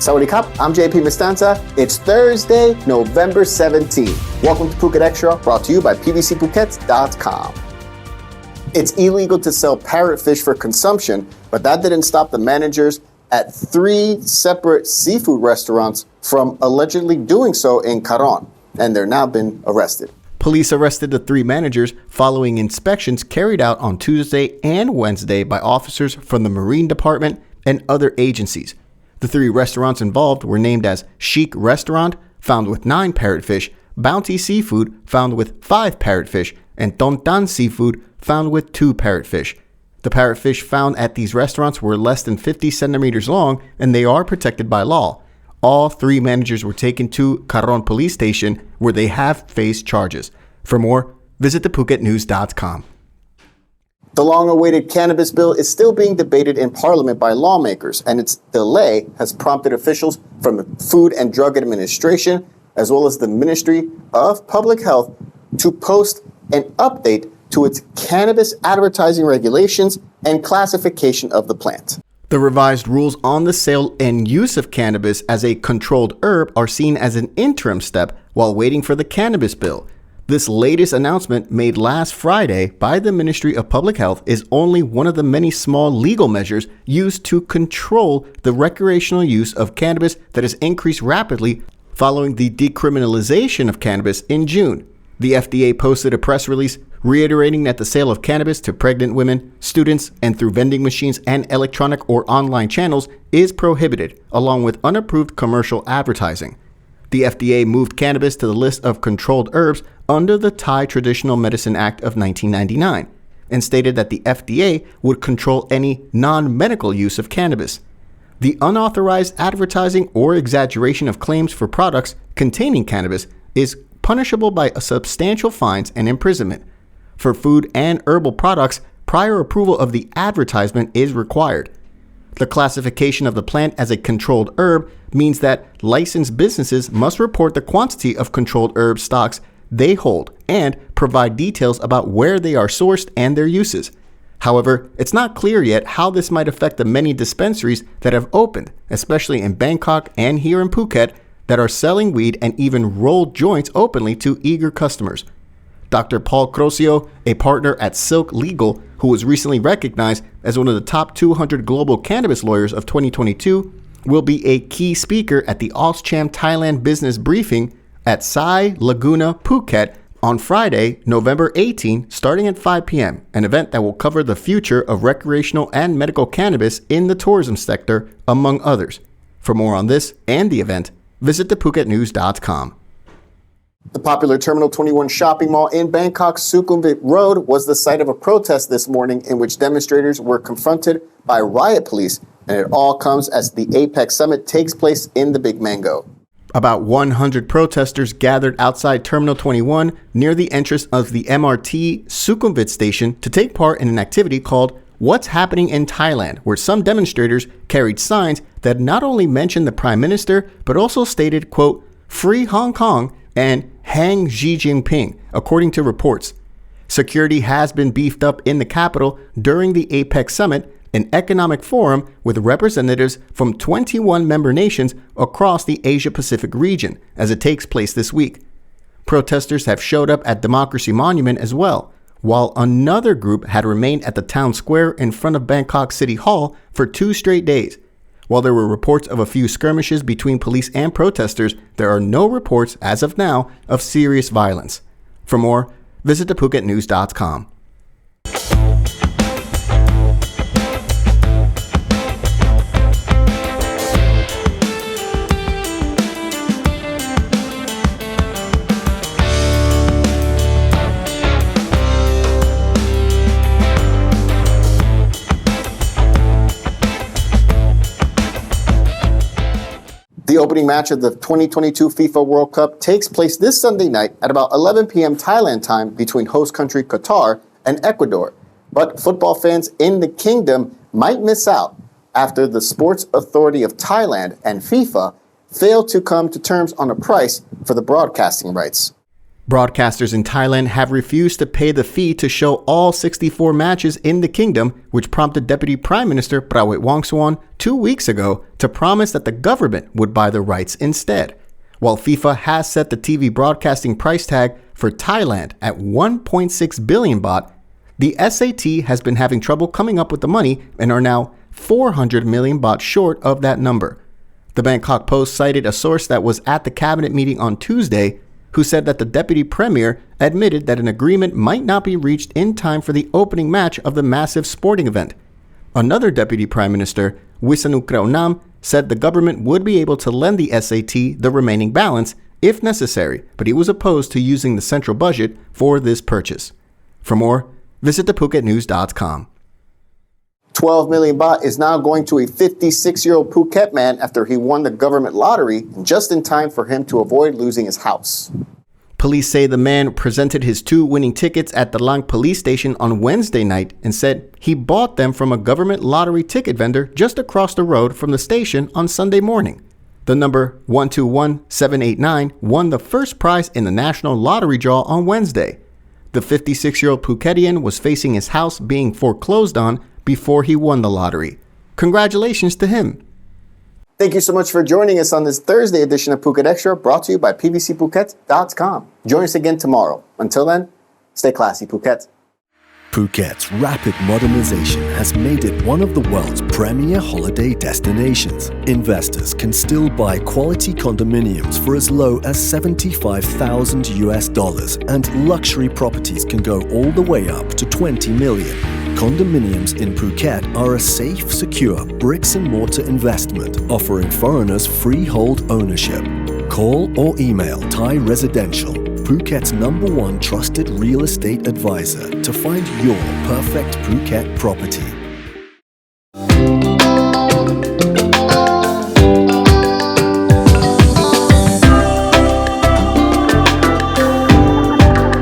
Sawadee Krap, I'm JP Mestanza. It's Thursday, November 17th. Welcome to Phuket Xtra, brought to you by pvcphuket.com. It's illegal to sell parrotfish for consumption, but that didn't stop the managers at 3 separate seafood restaurants from allegedly doing so in Parrot, and they're now been arrested. Police arrested the 3 managers following inspections carried out on Tuesday and Wednesday by officers from the Marine Department and other agencies. The 3 restaurants involved were named as Chic Restaurant, found with 9 parrotfish, Bounty Seafood, found with 5 parrotfish, and Tontan Seafood, found with 2 parrotfish. The parrotfish found at these restaurants were less than 50 centimeters long, and they are protected by law. All 3 managers were taken to Karon Police Station, where they have faced charges. For more, visit thephuket.news.com. The long-awaited cannabis bill is still being debated in Parliament by lawmakers, and its delay has prompted officials from the Food and Drug Administration, as well as the Ministry of Public Health, to post an update to its cannabis advertising regulations and classification of the plant. The revised rules on the sale and use of cannabis as a controlled herb are seen as an interim step while waiting for the cannabis bill. This latest announcement made last Friday by the Ministry of Public Health is only one of the many small legal measures used to control the recreational use of cannabis that has increased rapidly following the decriminalization of cannabis in June. The FDA posted a press release reiterating that the sale of cannabis to pregnant women, students, and through vending machines and electronic or online channels is prohibited, along with unapproved commercial advertising. The FDA moved cannabis to the list of controlled herbs under the Thai Traditional Medicine Act of 1999 and stated that the FDA would control any non-medical use of cannabis. The unauthorized advertising or exaggeration of claims for products containing cannabis is punishable by substantial fines and imprisonment. For food and herbal products, prior approval of the advertisement is required. The classification of the plant as a controlled herb means that licensed businesses must report the quantity of controlled herb stocks they hold and provide details about where they are sourced and their uses. However, it's not clear yet how this might affect the many dispensaries that have opened, especially in Bangkok and here in Phuket, that are selling weed and even rolled joints openly to eager customers. Dr. Paul Crosio, a partner at Silk Legal, who was recently recognized as one of the top 200 global cannabis lawyers of 2022, will be a key speaker at the Auscham Thailand Business Briefing at Sai Laguna, Phuket on Friday, November 18, starting at 5 p.m., an event that will cover the future of recreational and medical cannabis in the tourism sector, among others. For more on this and the event, visit thephuket.news.com. The popular Terminal 21 shopping mall in Bangkok's Sukhumvit Road was the site of a protest this morning in which demonstrators were confronted by riot police, and it all comes as the APEC summit takes place in the Big Mango. About 100 protesters gathered outside Terminal 21 near the entrance of the MRT Sukhumvit station to take part in an activity called What's Happening in Thailand, where some demonstrators carried signs that not only mentioned the Prime Minister, but also stated, quote, "Free Hong Kong" and "Hang Xi Jinping," according to reports. Security has been beefed up in the capital during the APEC summit, an economic forum with representatives from 21 member nations across the Asia-Pacific region, as it takes place this week. Protesters have showed up at Democracy Monument as well, while another group had remained at the town square in front of Bangkok City Hall for 2 straight days. While there were reports of a few skirmishes between police and protesters, there are no reports, as of now, of serious violence. For more, visit thephuket.news.com. The opening match of the 2022 FIFA World Cup takes place this Sunday night at about 11 p.m. Thailand time between host country Qatar and Ecuador. But football fans in the kingdom might miss out after the Sports Authority of Thailand and FIFA failed to come to terms on a price for the broadcasting rights. Broadcasters in Thailand have refused to pay the fee to show all 64 matches in the kingdom, which prompted Deputy Prime Minister Prawit Wongsuwan 2 weeks ago to promise that the government would buy the rights instead. While FIFA has set the TV broadcasting price tag for Thailand at 1.6 billion baht, the SAT has been having trouble coming up with the money and are now 400 million baht short of that number. The Bangkok Post cited a source that was at the cabinet meeting on Tuesday who said that the deputy premier admitted that an agreement might not be reached in time for the opening match of the massive sporting event. Another deputy prime minister, Wisanu Kraonam, said the government would be able to lend the SAT the remaining balance if necessary, but he was opposed to using the central budget for this purchase. For more, visit thephuket.news.com. 12 million baht is now going to a 56-year-old Phuket man after he won the government lottery just in time for him to avoid losing his house. Police say the man presented his 2 winning tickets at the Lang police station on Wednesday night and said he bought them from a government lottery ticket vendor just across the road from the station on Sunday morning. The number 121789 won the first prize in the national lottery draw on Wednesday. The 56-year-old Phuketian was facing his house being foreclosed on before he won the lottery. Congratulations to him. Thank you so much for joining us on this Thursday edition of Phuket Extra, brought to you by pvcphuket.com. Join us again tomorrow. Until then, stay classy, Phuket. Phuket's rapid modernization has made it one of the world's premier holiday destinations. Investors can still buy quality condominiums for as low as $75,000 and luxury properties can go all the way up to 20 million. Condominiums in Phuket are a safe, secure bricks-and-mortar investment offering foreigners freehold ownership. Call or email Thai Residential, Phuket's #1 trusted real estate advisor, to find your perfect Phuket property.